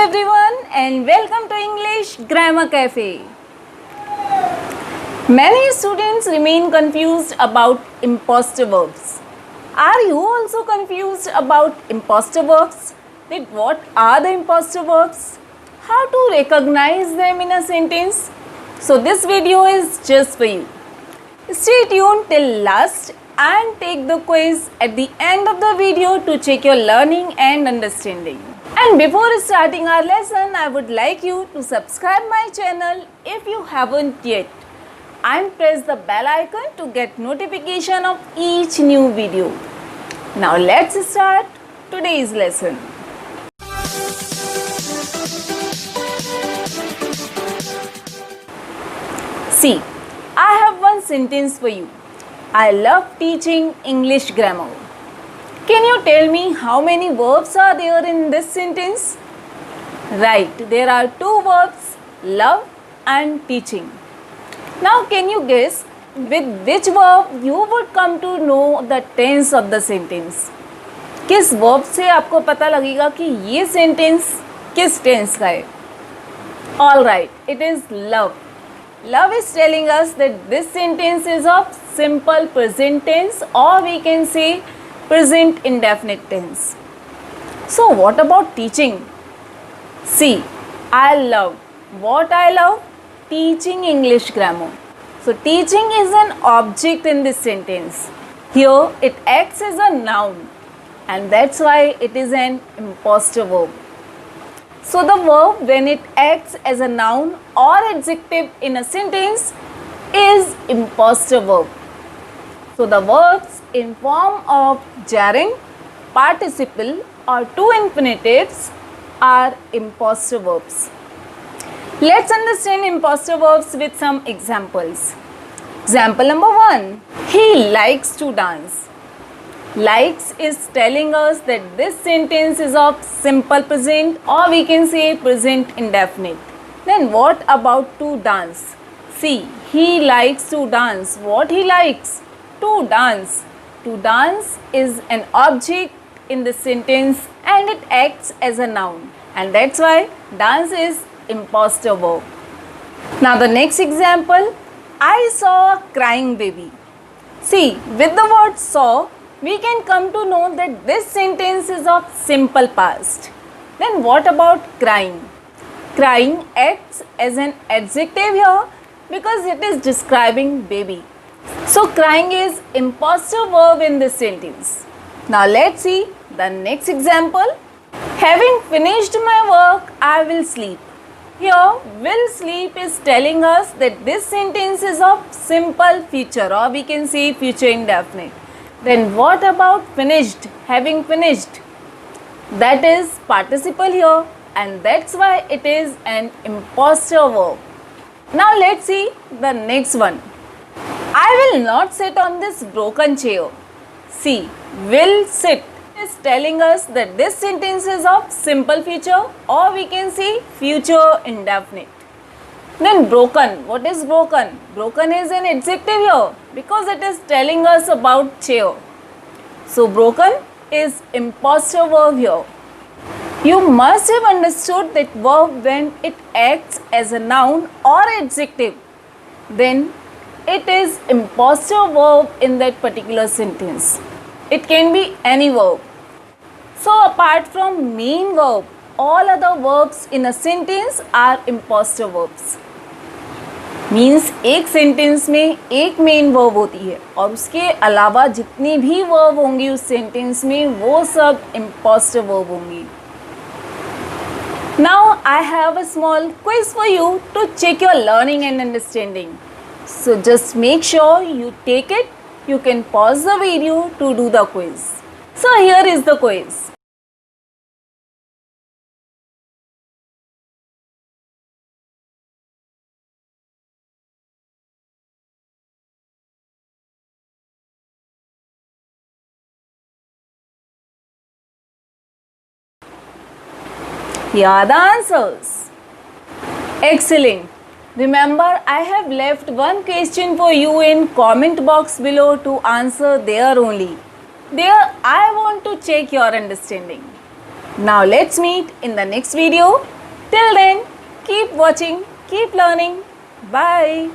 everyone and welcome to English Grammar Cafe. Many students remain confused about imposter verbs. Are you also confused about imposter verbs? What are the imposter verbs? How to recognize them in a sentence? So this video is just for you. Stay tuned till last and take the quiz at the end of the video to check your learning and understanding. And before starting our lesson, I would like you to subscribe my channel if you haven't yet and press the bell icon to get notification of each new video. Now let's start today's lesson. See, I have one sentence for you. I love teaching English grammar. Can you tell me how many verbs are there in this sentence? Right, there are two verbs, love and teaching. Now can you guess with which verb you would come to know the tense of the sentence? किस verb से आपको पता लगेगा कि ये sentence किस tense का है? Alright, it is love. Love is telling us that this sentence is of simple present tense, or we can say present indefinite tense. So what about teaching? See, I love. What I love? Teaching English grammar. So teaching is an object in this sentence. Here it acts as a noun, and that's why it is an imposter verb. So the verb, when it acts as a noun or adjective in a sentence, is imposter verb. So the verbs in form of gerund, participle or two infinitives are imposter verbs. Let's understand imposter verbs with some examples. Example number 1. He likes to dance. Likes is telling us that this sentence is of simple present, or we can say present indefinite. Then what about to dance? See, he likes to dance. What he likes? To dance. To dance is an object in the sentence and it acts as a noun, and that's why dance is imposter verb. Now the next example, I saw a crying baby. See, with the word saw, we can come to know that this sentence is of simple past. Then what about crying? Crying acts as an adjective here because it is describing baby. So crying is imposter verb in this sentence. Now let's see the next example. Having finished my work, I will sleep. Here, will sleep is telling us that this sentence is of simple future, or we can say future indefinite. Then what about finished? Having finished. That is participle here, and that's why it is an imposter verb. Now let's see the next one. I will not sit on this broken chair. See, will sit is telling us that this sentence is of simple future, or we can say future indefinite. Then broken. What is broken? Broken is an adjective here because it is telling us about chair. So broken is imposter verb here. You must have understood that verb when it acts as a noun or adjective, then it is imposter verb in that particular sentence. It can be any verb. So apart from main verb, all other verbs in a sentence are imposter verbs. Means एक sentence में एक main verb होती है और उसके अलावा जितनी भी वर्ब होंगी उस सेंटेंस में वो सब imposter verb होंगी. Now I have a small quiz for you to check your learning and understanding. So just make sure you take it. You can pause the video to do the quiz. So here is the quiz. Here are the answers. Excellent. Remember, I have left one question for you in comment box below to answer there only. There I want to check your understanding. Now let's meet in the next video. Till then, keep watching, keep learning. Bye.